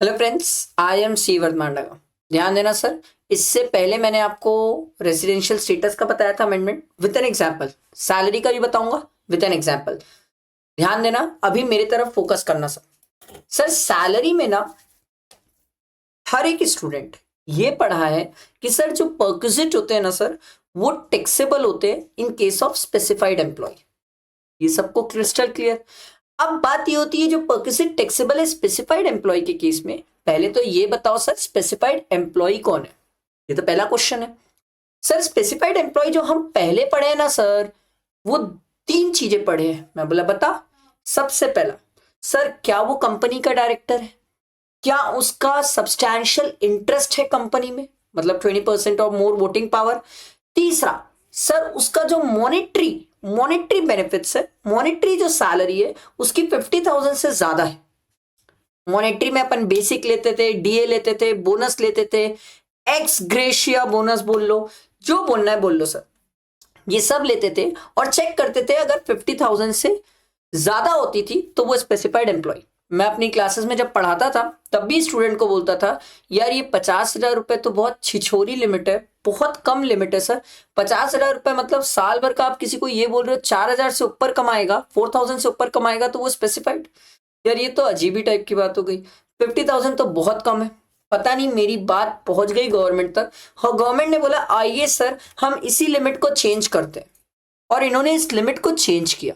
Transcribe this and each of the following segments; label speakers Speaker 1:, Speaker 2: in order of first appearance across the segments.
Speaker 1: Hello friends, I am C Vardhaman. ध्यान देना sir, इससे पहले मैंने आपको रेजिडेंशियल स्टेटस का बताया था amendment with an example. Salary का भी बताऊंगा विद एन एग्जांपल। ध्यान देना, अभी मेरी तरफ फोकस करना सर। सर सैलरी में ना हर एक स्टूडेंट ये पढ़ा है कि सर जो परक्विजिट होते हैं ना सर, वो टैक्सेबल होते हैं in case of specified employ. ये सबको क्रिस्टल क्लियर। अब बात ये होती है जो परक्विजिट टैक्सेबल है स्पेसिफाइड एम्प्लॉय के केस में। पहले तो ये बताओ सर, स्पेसिफाइड एम्प्लॉय कौन है? ये तो पहला क्वेश्चन है सर। स्पेसिफाइड एम्प्लॉय जो हम पहले पढ़े हैं ना सर, वो तीन चीजें पढ़े हैं। मैं बोला बता। सबसे पहला सर, क्या वो कंपनी का डायरेक्टर है? क्या उसका सब्सटैंशियल इंटरेस्ट है कंपनी में, मतलब 20% और मोर वोटिंग पावर? तीसरा सर, उसका जो मॉनेटरी मॉनेटरी बेनिफिट्स है, मॉनेटरी जो सैलरी है उसकी 50,000 से ज्यादा है। मॉनेटरी में अपन बेसिक लेते थे, डीए लेते थे, बोनस लेते थे, एक्स ग्रेशिया बोनस बोल लो, जो बोलना है बोल लो सर, ये सब लेते थे और चेक करते थे। अगर 50,000 से ज्यादा होती थी तो वो स्पेसिफाइड एम्प्लॉय। मैं अपनी क्लासेस में जब पढ़ाता था तब भी स्टूडेंट को बोलता था, यार ये 50,000 रुपए तो बहुत छिछोरी लिमिट है, बहुत कम लिमिट है सर। 50,000 रुपए मतलब साल भर का आप किसी को ये बोल रहे हो 4,000 से ऊपर कमाएगा, 4,000 से ऊपर कमाएगा तो वो स्पेसिफाइड? यार ये तो अजीब ही टाइप की बात हो गई। 50,000 तो बहुत कम है। पता नहीं मेरी बात पहुंच गई गवर्नमेंट तक, और गवर्नमेंट ने बोला आइए सर हम इसी लिमिट को चेंज करते हैं। और इन्होंने इस लिमिट को चेंज किया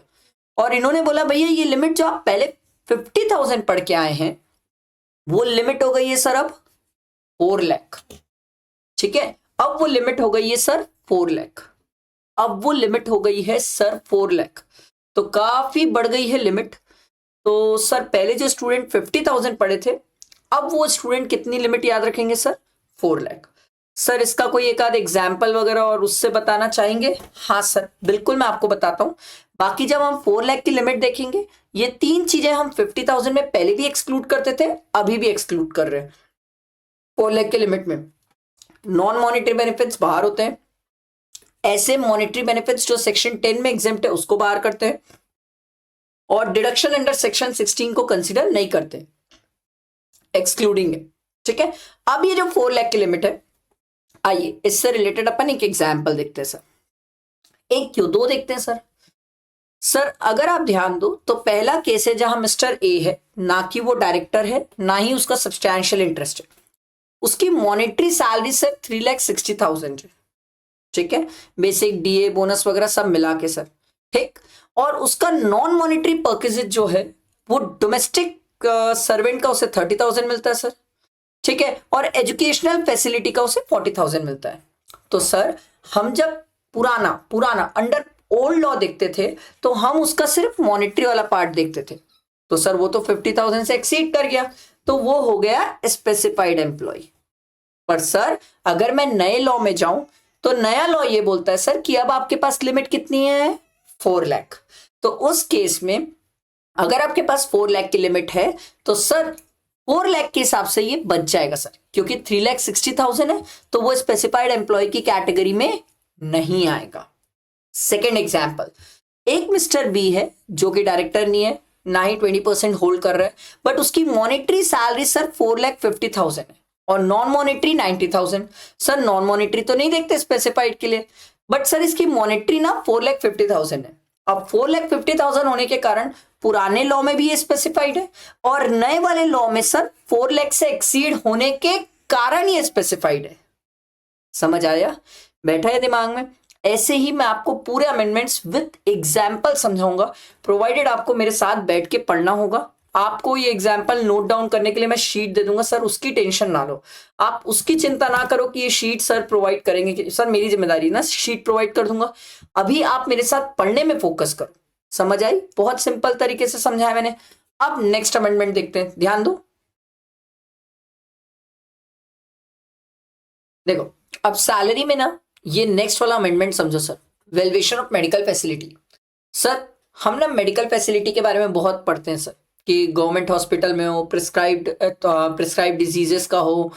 Speaker 1: और इन्होंने बोला भैया ये लिमिट जो आप पहले 50,000 पढ़ के आए हैं, वो लिमिट हो गई है सर अब 4 लाख। ठीक है, अब वो लिमिट हो गई है सर 4 लाख। अब वो लिमिट हो गई है सर 4 लाख, तो काफी बढ़ गई है लिमिट। तो सर पहले जो स्टूडेंट 50,000 पढ़े थे, अब वो स्टूडेंट कितनी लिमिट याद रखेंगे सर? 4 लाख। सर इसका कोई एक आध एग्जाम्पल वगैरह और उससे बताना चाहेंगे? हाँ सर बिल्कुल, मैं आपको बताता हूं। बाकी जब हम 4 लाख की लिमिट देखेंगे, ये तीन चीजें हम 50,000 में पहले भी एक्सक्लूड करते थे, अभी भी एक्सक्लूड कर रहे हैं। 4 लाख के लिमिट में नॉन मॉनिटरी बेनिफिट्स बाहर होते हैं। ऐसे मॉनिटरी बेनिफिट्स जो सेक्शन 10 में एग्जेम्प्ट है उसको बाहर करते हैं, और डिडक्शन अंडर सेक्शन 16 को कंसिडर नहीं करते, एक्सक्लूडिंग है। ठीक है, अब ये जो 4 लाख की लिमिट है, आइए इससे रिलेटेड अपन एक एग्जाम्पल देखते हैं सर। एक क्यों दो देखते हैं सर। सर अगर आप ध्यान दो तो पहला केस है जहां मिस्टर ए है, ना कि वो डायरेक्टर है, ना ही उसका सब्सटैंशियल इंटरेस्ट है। उसकी मॉनेटरी सैलरी सर 3,60,000 है। ठीक है, बेसिक डीए बोनस वगैरह सब मिला के सर। ठीक, और उसका नॉन मॉनेटरी परक्विजिट जो है वो डोमेस्टिक सर्वेंट का उसे 30,000 मिलता है सर। ठीक है, और एजुकेशनल फैसिलिटी का उसे 40,000 मिलता है। तो सर हम जब पुराना पुराना अंडर ओल्ड लॉ देखते थे तो हम उसका सिर्फ मॉनेटरी वाला पार्ट देखते थे। तो सर वो तो 50,000 से एक्सीड कर गया, तो वो हो गया स्पेसिफाइड एम्प्लॉय। पर सर अगर मैं नए लॉ में जाऊं तो नया लॉ ये बोलता है सर कि अब आपके पास लिमिट कितनी है? 4 लाख। तो उस केस में अगर आपके पास 4 लाख की लिमिट है तो सर 4 लाख के हिसाब से ये बच जाएगा सर, क्योंकि 3,60,000 है तो वो स्पेसिफाइड एम्प्लॉय की कैटेगरी में नहीं आएगा। सेकेंड एग्जाम्पल, एक मिस्टर बी है जो कि डायरेक्टर नहीं है, ना ही 20% होल्ड कर रहा है, बट उसकी मॉनेटरी सैलरी सर 4,50,000 है और non monetary 90,000। Sir non monetary तो नहीं देखते स्पेसिफाइड के लिए, बट सर इसकी मॉनेटरी ना 4,50,000 है। अब 4,50,000 होने के कारण पुराने लॉ में भी ये स्पेसिफाइड है, और नए वाले लॉ में सर 4 लाख से एक्सीड होने के कारण ये स्पेसिफाइड है। समझ आया? बैठा है दिमाग में? ऐसे ही मैं आपको पूरे अमेंडमेंट्स विद एग्जाम्पल समझाऊंगा, प्रोवाइडेड आपको मेरे साथ बैठ के पढ़ना होगा। आपको ये एग्जाम्पल नोट डाउन करने के लिए मैं शीट दे दूंगा सर, उसकी टेंशन ना लो। आप उसकी चिंता ना करो कि ये शीट सर प्रोवाइड करेंगे कि सर मेरी जिम्मेदारी ना, शीट प्रोवाइड कर दूंगा। अभी आप मेरे साथ पढ़ने में फोकस करो। समझ आई? बहुत सिंपल तरीके से समझाया मैंने। अब नेक्स्ट अमेंडमेंट देखते हैं, ध्यान दो। देखो, अब सैलरी में ना ये नेक्स्ट वाला अमेंडमेंट समझो sir, valuation of medical facility. Sir हम ना मेडिकल फैसिलिटी के बारे में बहुत पढ़ते हैं सर, कि गवर्नमेंट हॉस्पिटल में हो, प्रिस्क्राइब्ड डिजीजेस का हो,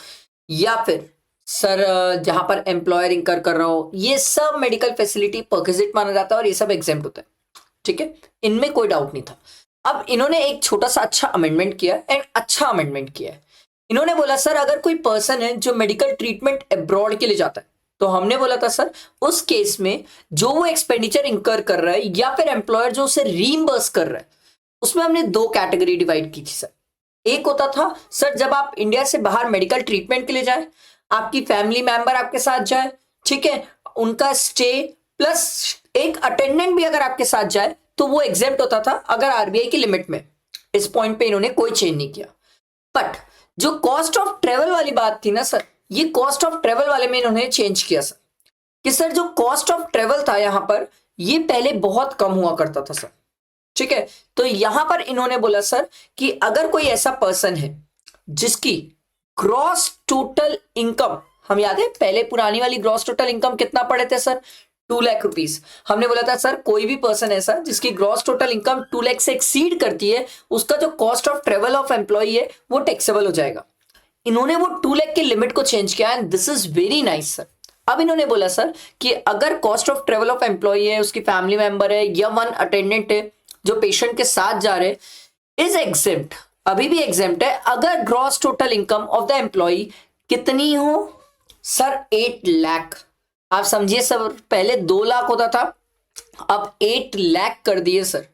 Speaker 1: या फिर सर जहां पर एम्प्लॉयर इंकर कर रहा हो, ये सब मेडिकल फैसिलिटी परक्विजिट माना जाता है और ये सब एग्जेम्प्ट होता है। ठीक है, इनमें कोई डाउट नहीं था। अब इन्होंने एक छोटा सा अच्छा अमेंडमेंट किया, एंड अच्छा अमेंडमेंट किया है। इन्होंने बोला सर अगर कोई पर्सन है जो मेडिकल ट्रीटमेंट अब्रॉड के लिए जाता है, तो हमने बोला था सर उस केस में जो वो एक्सपेंडिचर इंकर कर रहा है या फिर एम्प्लॉयर जो उसे रीइंबर्स कर रहा है, उसमें हमने दो कैटेगरी डिवाइड की थी सर। एक होता था सर जब आप इंडिया से बाहर मेडिकल ट्रीटमेंट के लिए जाए, आपकी फैमिली मेंबर आपके साथ जाए, ठीक है, उनका स्टे प्लस एक अटेंडेंट भी अगर आपके साथ जाए तो वो एग्जेम्प्ट होता था अगर आरबीआई की लिमिट में। इस पॉइंट पे इन्होंने कोई चेंज नहीं किया। बट जो कॉस्ट ऑफ ट्रेवल वाली बात थी ना सर, ये कॉस्ट ऑफ ट्रेवल वाले में इन्होंने चेंज किया सर कि सर जो कॉस्ट ऑफ ट्रेवल था यहां पर, ये पहले बहुत कम हुआ करता था सर, ठीक है। तो यहां पर इन्होंने बोला सर कि अगर कोई ऐसा पर्सन है जिसकी ग्रॉस टोटल इनकम, हम याद है पहले पुरानी वाली ग्रॉस टोटल इनकम कितना पड़े थे सर, 2 लाख रुपीस। हमने बोला था सर कोई भी पर्सन ऐसा जिसकी ग्रॉस टोटल इनकम 2 लाख से एक्सीड करती है, उसका जो cost of travel of employee है वो टैक्सेबल हो जाएगा। इन्होंने वो 2 लाख के लिमिट को चेंज किया and this is very nice sir. अब इन्होंने बोला सर कि अगर cost of travel of employee है, उसकी फैमिली मेंबर है या वन अटेंडेंट है जो पेशेंट के साथ जा रहे, इज एग्जेम्प्ट, अभी भी एग्जेम्प्ट है अगर gross total income of the employee कितनी हो सर, 8 लाख। आप समझिए सर पहले 2 लाख होता था, अब 8 लाख कर दिए सर।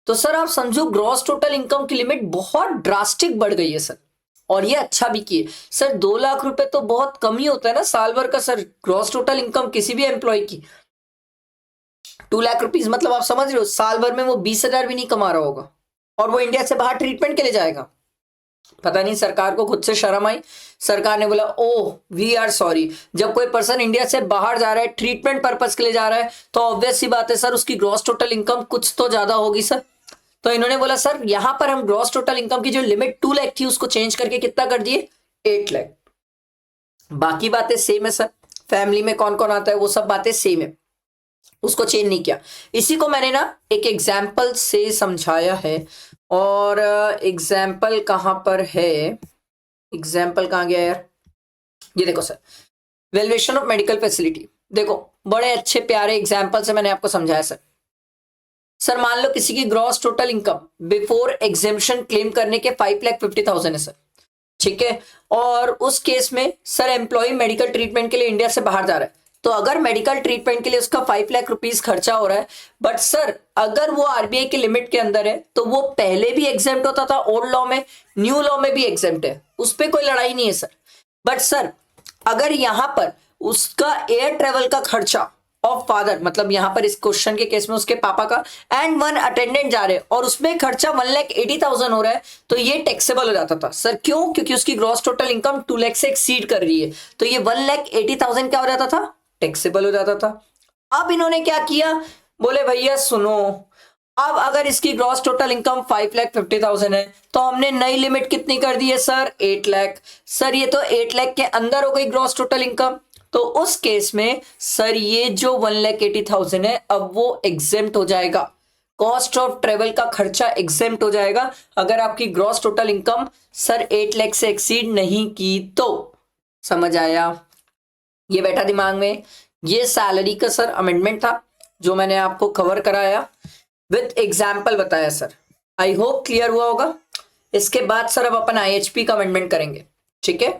Speaker 1: तो सर आप समझो ग्रॉस टोटल इनकम की लिमिट बहुत ड्रास्टिक बढ़ गई है सर, और ये अच्छा भी किए सर। 2 लाख रुपए तो बहुत कम ही होता है ना साल भर का सर, ग्रॉस टोटल इनकम किसी भी एम्प्लॉय की। 2 लाख रुपीज मतलब आप समझ रहे हो साल भर में वो 20,000 भी नहीं कमा रहा होगा, और वो इंडिया से बाहर ट्रीटमेंट के लिए जाएगा। पता नहीं सरकार को खुद से शर्म आई, सरकार ने बोला ओह वी आर सॉरी, जब कोई पर्सन इंडिया से बाहर जा रहा है ट्रीटमेंट पर्पस के लिए जा रहा है तो ऑब्वियस सी बात है सर उसकी ग्रॉस टोटल इनकम कुछ तो ज्यादा होगी सर। तो इन्होंने बोला सर यहां पर हम ग्रॉस टोटल इनकम की जो लिमिट 2 लाख थी उसको चेंज करके कितना कर दिए, 8 लाख। बाकी बातें सेम है सर, फैमिली में कौन कौन आता है वो सब बातें सेम है, उसको चेंज नहीं किया। इसी को मैंने ना एक एग्जाम्पल से समझाया है, और एग्जाम्पल कहां पर है, एग्जाम्पल कहां गया यार, ये देखो sir, valuation of medical facility. देखो बड़े अच्छे प्यारे एग्जाम्पल से मैंने आपको समझाया सर। सर मान लो किसी की gross total income before exemption claim करने के 5,50,000 है सर, ठीक है, और उस केस में सर एम्प्लॉय मेडिकल ट्रीटमेंट के लिए इंडिया से बाहर जा रहा है, तो अगर मेडिकल ट्रीटमेंट के लिए उसका 5 लाख रुपीस खर्चा हो रहा है, बट सर अगर वो आरबीआई के लिमिट के अंदर है तो वो पहले भी एग्जेम्प्ट होता था ओल्ड लॉ में, न्यू लॉ में भी एग्जेम्प्ट है, उस पर कोई लड़ाई नहीं है सर। बट सर अगर यहां पर उसका एयर ट्रेवल का खर्चा ऑफ फादर, मतलब यहां पर इस क्वेश्चन के केस में उसके पापा का एंड वन अटेंडेंट जा रहे और उसमें खर्चा 1,80,000 हो रहा है, तो ये टैक्सेबल हो जाता था सर। क्यों? क्योंकि उसकी ग्रॉस टोटल इनकम 2 लाख से एक्सीड कर रही है, तो ये 1,80,000 क्या हो जाता था, टैक्सेबल हो जाता था। अब इन्होंने क्या किया, बोले भैया सुनो, अब अगर इसकी ग्रॉस टोटल इनकम 5,50,000 है तो हमने नई लिमिट कितनी कर दी है सर, 8 लाख। सर ये तो 8 लाख के अंदर हो गई ग्रॉस टोटल इनकम, तो उस केस में सर ये जो 1,80,000 है अब वो एग्जेम्प्ट हो जाएगा, कॉस्ट ऑफ ट्रेवल का खर्चा एग्जेम्प्ट हो जाएगा अगर आपकी gross total income sir 8 lakh से एक्सीड नहीं की तो। समझ आया? ये बैठा दिमाग में। ये सैलरी का सर अमेंडमेंट था जो मैंने आपको कवर कराया, विथ एग्जाम्पल बताया सर। आई होप क्लियर हुआ होगा। इसके बाद सर अब अपन आईएचपी का अमेंडमेंट करेंगे, ठीक है।